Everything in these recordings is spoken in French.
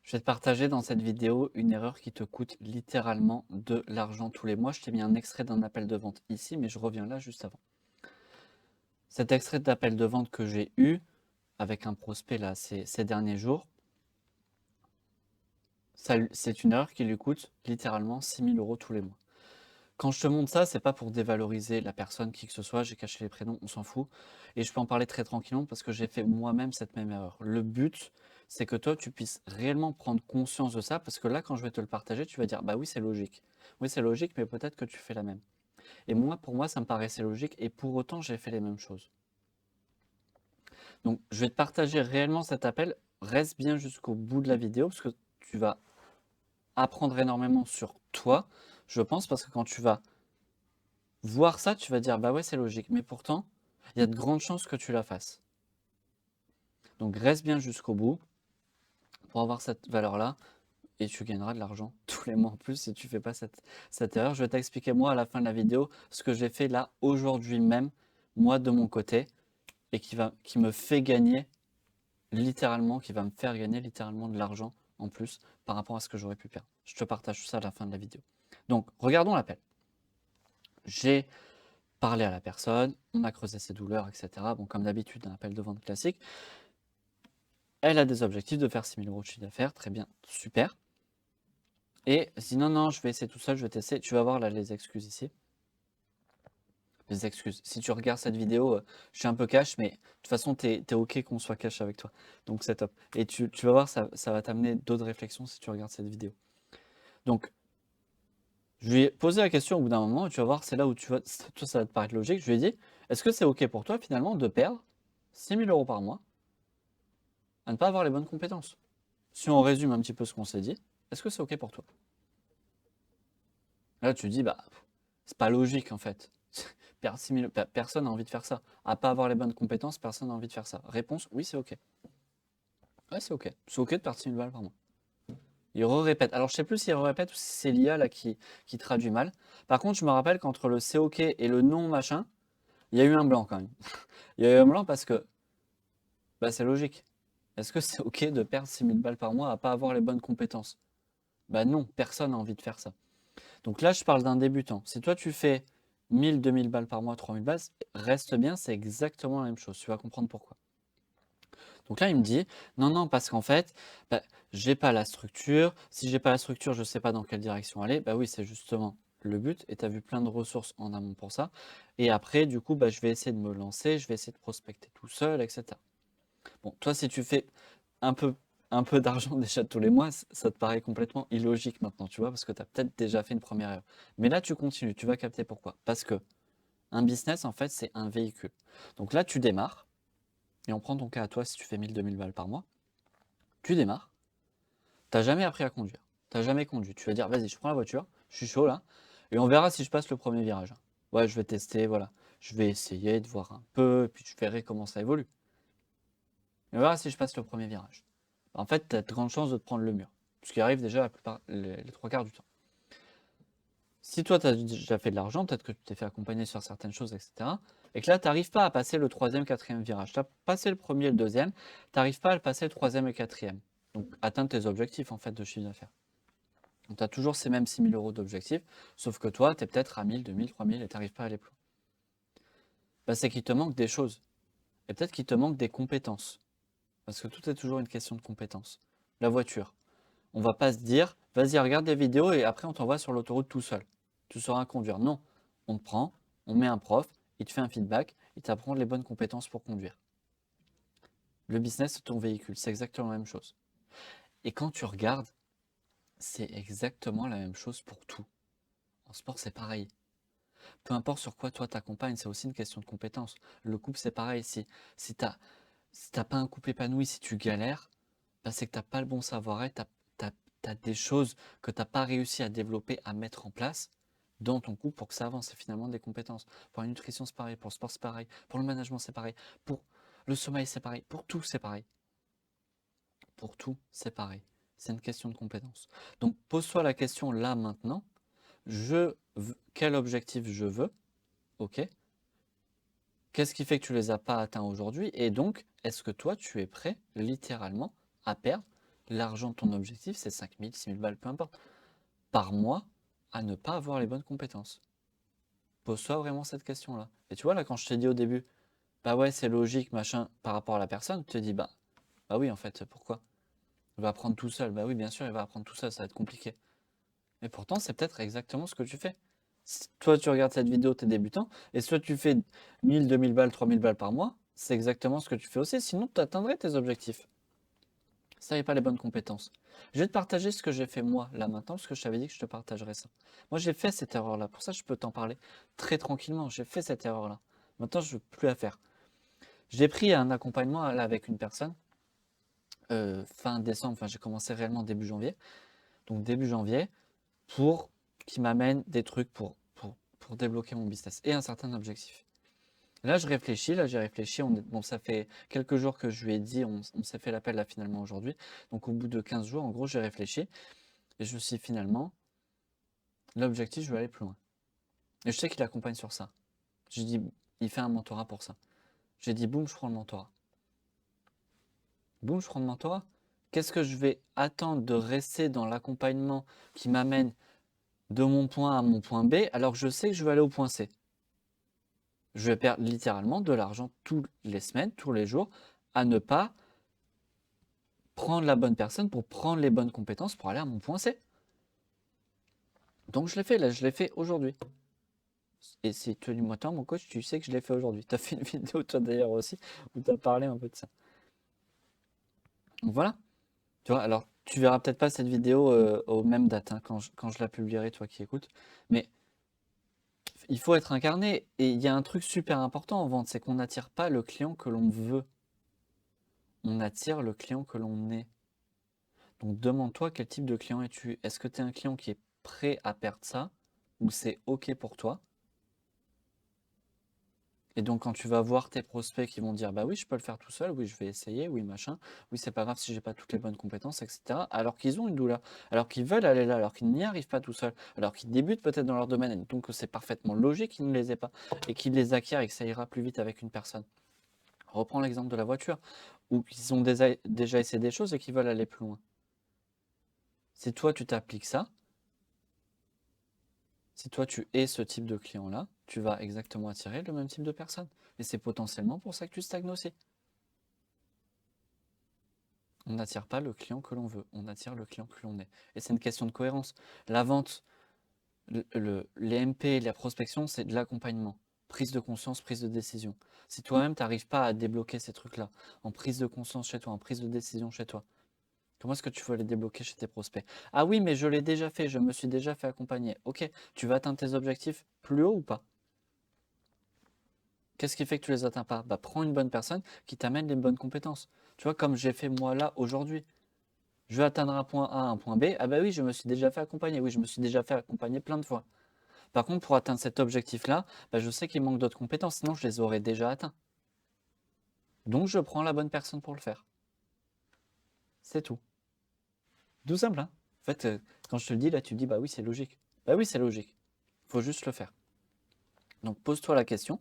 Je vais te partager dans cette vidéo une erreur qui te coûte littéralement de l'argent tous les mois. Je t'ai mis un extrait d'un appel de vente ici, mais je reviens là juste avant. Cet extrait d'appel de vente que j'ai eu avec un prospect là ces derniers jours, c'est une erreur qui lui coûte littéralement 6 000 € tous les mois. Quand je te montre ça, c'est pas pour dévaloriser la personne, qui que ce soit, j'ai caché les prénoms, on s'en fout. Et je peux en parler très tranquillement parce que j'ai fait moi-même cette même erreur. Le but, c'est que toi, tu puisses réellement prendre conscience de ça, parce que là, quand je vais te le partager, tu vas dire, bah oui, c'est logique. Oui, c'est logique, mais peut-être que tu fais la même. Et moi, pour moi, ça me paraissait logique, et pour autant, j'ai fait les mêmes choses. Donc, je vais te partager réellement cet appel. Reste bien jusqu'au bout de la vidéo, parce que tu vas apprendre énormément sur toi, je pense, parce que quand tu vas voir ça, tu vas dire: «Bah ouais, c'est logique», mais pourtant, il y a de grandes chances que tu la fasses. Donc reste bien jusqu'au bout pour avoir cette valeur-là et tu gagneras de l'argent tous les mois en plus si tu fais pas cette erreur. Je vais t'expliquer moi à la fin de la vidéo ce que j'ai fait là aujourd'hui même, moi de mon côté et qui me fait gagner littéralement, qui va me faire gagner littéralement de l'argent en plus par rapport à ce que j'aurais pu perdre. Je te partage tout ça à la fin de la vidéo. Donc regardons l'appel. J'ai parler à la personne, on a creusé ses douleurs, et cetera. Bon, comme d'habitude, un appel de vente classique. Elle a des objectifs de faire 6 000 € de chiffre d'affaires, très bien, super. Et elle dit: «Non, non, je vais essayer tout seul, je vais tester». Tu vas voir là les excuses ici. Les excuses. Si tu regardes cette vidéo, je suis un peu cash, mais de toute façon, tu es OK qu'on soit cash avec toi. Donc c'est top. Et tu vas voir, ça va t'amener d'autres réflexions si tu regardes cette vidéo. Donc, je lui ai posé la question au bout d'un moment et tu vas voir, c'est là où tu vois, toi, ça va te paraître logique. Je lui ai dit: «Est-ce que c'est OK pour toi finalement de perdre 6 000 € par mois à ne pas avoir les bonnes compétences?» Si on résume un petit peu ce qu'on s'est dit, est-ce que c'est OK pour toi? Là, tu dis: «Bah, c'est pas logique en fait. Perdre 6 000, personne n'a envie de faire ça. À pas avoir les bonnes compétences, personne n'a envie de faire ça». Réponse: «Oui, c'est OK». Ouais, c'est OK. C'est OK de perdre 6 000 balles par mois. Il répète. Alors, je sais plus s'il répète ou si c'est l'IA là qui traduit mal. Par contre, je me rappelle qu'entre le «c'est OK» et le «non machin», il y a eu un blanc quand même. Il y a eu un blanc parce que, bah, c'est logique. Est-ce que c'est OK de perdre 6 000 balles par mois à pas avoir les bonnes compétences? Bah non, personne n'a envie de faire ça. Donc là, je parle d'un débutant. Si toi, tu fais 1 000, 2 000 balles par mois, 3 000 balles, reste bien, c'est exactement la même chose. Tu vas comprendre pourquoi. Donc là, il me dit: «Non, non, parce qu'en fait, bah, j'ai pas la structure. Si j'ai pas la structure, je sais pas dans quelle direction aller». Bah oui, c'est justement le but et tu as vu plein de ressources en amont pour ça. Et après, du coup, bah, je vais essayer de me lancer, je vais essayer de prospecter tout seul, et cetera. Bon, toi, si tu fais un peu un peu d'argent déjà tous les mois, ça te paraît complètement illogique maintenant, tu vois? Parce que tu as peut-être déjà fait une première erreur. Mais là, tu continues, tu vas capter pourquoi. Parce que un business, en fait, c'est un véhicule. Donc là, tu démarres et on prend ton cas à toi si tu fais 1 000, 2 000 balles par mois. Tu démarres, tu jamais appris à conduire, tu jamais conduit. Tu vas dire: «Vas-y, je prends la voiture, je suis chaud là et on verra si je passe le premier virage. Ouais, je vais tester, voilà. Je vais essayer de voir un peu et puis je verrai comment ça évolue. Et on verra si je passe le premier virage». En fait, tu as de grandes chances de te prendre le mur, ce qui arrive déjà la plupart les 3 quarts du temps. Si toi, tu as déjà fait de l'argent, peut-être que tu t'es fait accompagner sur certaines choses et cetera et que là, tu arrives pas à passer le troisième, quatrième virage. Tu as passé le premier et le deuxième, tu arrives pas à le passer le troisième et quatrième. Donc atteindre tes objectifs, en fait, de chiffre d'affaires. Donc tu as toujours ces mêmes 6 000 € d'objectifs, sauf que toi, tu es peut-être à 1 000, 2 000, 3 000 et tu arrives pas à aller plus loin. Bah, c'est qu'il te manque des choses et peut-être qu'il te manque des compétences parce que tout est toujours une question de compétences. La voiture. On va pas se dire: «Vas-y, regarde des vidéos et après on t'envoie sur l'autoroute tout seul. Tu sauras conduire». Non, on te prend, on met un prof, il te fait un feedback, il t'apprend les bonnes compétences pour conduire. Le business, c'est ton véhicule, c'est exactement la même chose. Et quand tu regardes, c'est exactement la même chose pour tout. En sport, c'est pareil. Peu importe sur quoi toi t'accompagnes, c'est aussi une question de compétences. Le couple, c'est pareil. Si tu si t'as pas un couple épanoui, si tu galères, bah, c'est que tu as pas le bon savoir-être, tu as des choses que tu as pas réussi à développer, à mettre en place dans ton couple pour que ça avance. C'est finalement des compétences. Pour la nutrition, c'est pareil. Pour le sport, c'est pareil. Pour le management, c'est pareil. Pour le sommeil, c'est pareil. Pour tout, c'est pareil. Pour tout, c'est pareil. C'est une question de compétences. Donc, pose-toi la question là, maintenant. Quel objectif je veux? OK. Qu'est-ce qui fait que tu les as pas atteints aujourd'hui? Et donc, est-ce que toi, tu es prêt littéralement à perdre L'argent de ton objectif, c'est 5 000, 6 000 balles, peu importe. Par mois, à ne pas avoir les bonnes compétences. Pose-toi vraiment cette question-là. Et tu vois, là, quand je t'ai dit au début, bah ouais, c'est logique, machin, par rapport à la personne, tu te dis, bah oui, en fait, pourquoi? Il va apprendre tout seul. Bah oui, bien sûr, il va apprendre tout seul, ça va être compliqué. Mais pourtant, c'est peut-être exactement ce que tu fais. Si toi, tu regardes cette vidéo, tu es débutant, et soit tu fais 1000, 2000 balles, 3000 balles par mois, c'est exactement ce que tu fais aussi, sinon tu atteindrais tes objectifs. Ça n'est pas les bonnes compétences. Je vais te partager ce que j'ai fait moi, là maintenant, parce que je t'avais dit que je te partagerais ça. Moi, j'ai fait cette erreur-là, pour ça, je peux t'en parler très tranquillement. J'ai fait cette erreur-là. Maintenant, je ne veux plus la faire. J'ai pris un accompagnement là, avec une personne, fin décembre, enfin j'ai commencé réellement début janvier. Donc début janvier, pour qui m'amène des trucs pour débloquer mon business et un certain objectif. Là, je réfléchis, là, j'ai réfléchi. Bon, ça fait quelques jours que je lui ai dit, on s'est fait l'appel là finalement aujourd'hui. Donc, au bout de 15 jours, en gros, j'ai réfléchi et je me suis dit, finalement, l'objectif, je veux aller plus loin. Et je sais qu'il accompagne sur ça. J'ai dit, il fait un mentorat pour ça. J'ai dit, boum, je prends le mentorat. Boum, je prends le mentorat. Qu'est-ce que je vais attendre de rester dans l'accompagnement qui m'amène de mon point A à mon point B alors que je sais que je vais aller au point C? Je vais perdre littéralement de l'argent toutes les semaines, tous les jours, à ne pas prendre la bonne personne pour prendre les bonnes compétences pour aller à mon point C. Donc je l'ai fait, là, je l'ai fait aujourd'hui. Et c'est tenu moi temps, mon coach, tu sais que je l'ai fait aujourd'hui. Tu as fait une vidéo, toi d'ailleurs aussi, où tu as parlé un peu de ça. Donc voilà. Tu vois, alors tu verras peut-être pas cette vidéo aux mêmes dates hein, quand je la publierai, toi qui écoutes. Mais il faut être incarné. Et il y a un truc super important en vente, c'est qu'on n'attire pas le client que l'on veut. On attire le client que l'on est. Donc demande-toi quel type de client es-tu? Est-ce que tu es un client qui est prêt à perdre ça ou c'est OK pour toi? Et donc quand tu vas voir tes prospects qui vont dire bah oui, je peux le faire tout seul, oui, je vais essayer, oui, machin, oui, c'est pas grave si j'ai pas toutes les bonnes compétences, etc. Alors qu'ils ont une douleur, alors qu'ils veulent aller là, alors qu'ils n'y arrivent pas tout seuls, alors qu'ils débutent peut-être dans leur domaine, et donc c'est parfaitement logique qu'ils ne les aient pas et qu'ils les acquièrent et que ça ira plus vite avec une personne. Reprends l'exemple de la voiture, où ils ont déjà essayé des choses et qu'ils veulent aller plus loin. Si toi tu t'appliques ça, si toi tu es ce type de client-là, tu vas exactement attirer le même type de personne. Et c'est potentiellement pour ça que tu stagnes aussi. On n'attire pas le client que l'on veut, on attire le client que l'on est. Et c'est une question de cohérence. La vente, les MP, la prospection, c'est de l'accompagnement. Prise de conscience, prise de décision. Si toi-même, tu n'arrives pas à débloquer ces trucs-là, en prise de conscience chez toi, en prise de décision chez toi, comment est-ce que tu veux les débloquer chez tes prospects? Ah oui, mais je l'ai déjà fait, je me suis déjà fait accompagner. Ok, tu vas atteindre tes objectifs plus haut ou pas? Qu'est-ce qui fait que tu les atteins pas? Bah, prends une bonne personne qui t'amène les bonnes compétences. Tu vois, comme j'ai fait moi là aujourd'hui. Je veux atteindre un point A, un point B. Ah bah oui, je me suis déjà fait accompagner. Oui, je me suis déjà fait accompagner plein de fois. Par contre, pour atteindre cet objectif-là, bah, je sais qu'il manque d'autres compétences, sinon je les aurais déjà atteints. Donc je prends la bonne personne pour le faire. C'est tout. Tout simple, hein. En fait, quand je te le dis, là, tu te dis, bah oui, c'est logique. Bah oui, c'est logique. Il faut juste le faire. Donc pose-toi la question,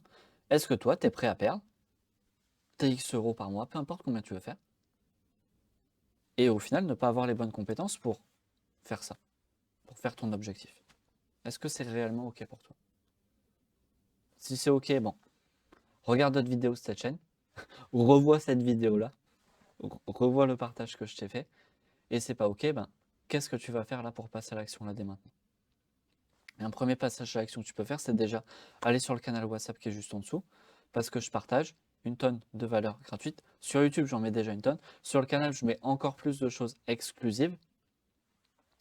est-ce que toi, tu es prêt à perdre tes X euros par mois, peu importe combien tu veux faire, et au final, ne pas avoir les bonnes compétences pour faire ça, pour faire ton objectif? Est-ce que c'est réellement OK pour toi? Si c'est OK, bon, regarde d'autres vidéos sur cette chaîne, ou revois cette vidéo-là, revois le partage que je t'ai fait, et c'est pas OK, ben, qu'est-ce que tu vas faire là pour passer à l'action là dès maintenant? Et un premier passage à l'action que tu peux faire, c'est déjà aller sur le canal WhatsApp qui est juste en dessous, parce que je partage une tonne de valeurs gratuites. Sur YouTube, j'en mets déjà une tonne. Sur le canal, je mets encore plus de choses exclusives,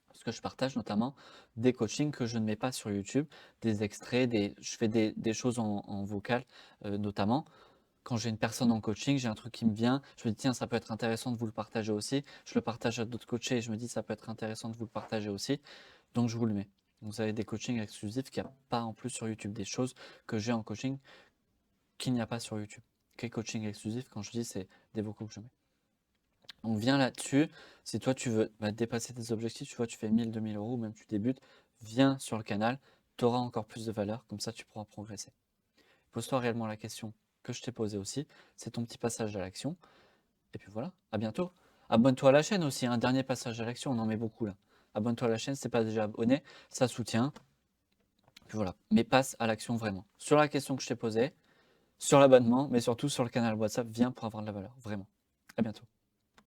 parce que je partage notamment des coachings que je ne mets pas sur YouTube, des extraits, je fais des choses en vocal notamment. Quand j'ai une personne en coaching, j'ai un truc qui me vient, je me dis tiens, ça peut être intéressant de vous le partager aussi. Je le partage à d'autres coachés et je me dis ça peut être intéressant de vous le partager aussi. Donc je vous le mets. Vous avez des coachings exclusifs qu'il n'y a pas en plus sur YouTube, des choses que j'ai en coaching qu'il n'y a pas sur YouTube. Quel coaching exclusif, quand je dis c'est des vocaux que je mets. Donc viens là-dessus, si toi tu veux dépasser tes objectifs, tu vois, tu fais 1000, 2000 euros, même tu débutes, viens sur le canal, tu auras encore plus de valeur, comme ça tu pourras progresser. Pose-toi réellement la question que je t'ai posée aussi, c'est ton petit passage à l'action. Et puis voilà, à bientôt. Abonne-toi à la chaîne aussi, un dernier passage à l'action, on en met beaucoup là. Abonne-toi à la chaîne si t'es pas déjà abonné, ça soutient. Puis voilà, mais passe à l'action vraiment. Sur la question que je t'ai posée, sur l'abonnement, mais surtout sur le canal WhatsApp, viens pour avoir de la valeur, vraiment. À bientôt.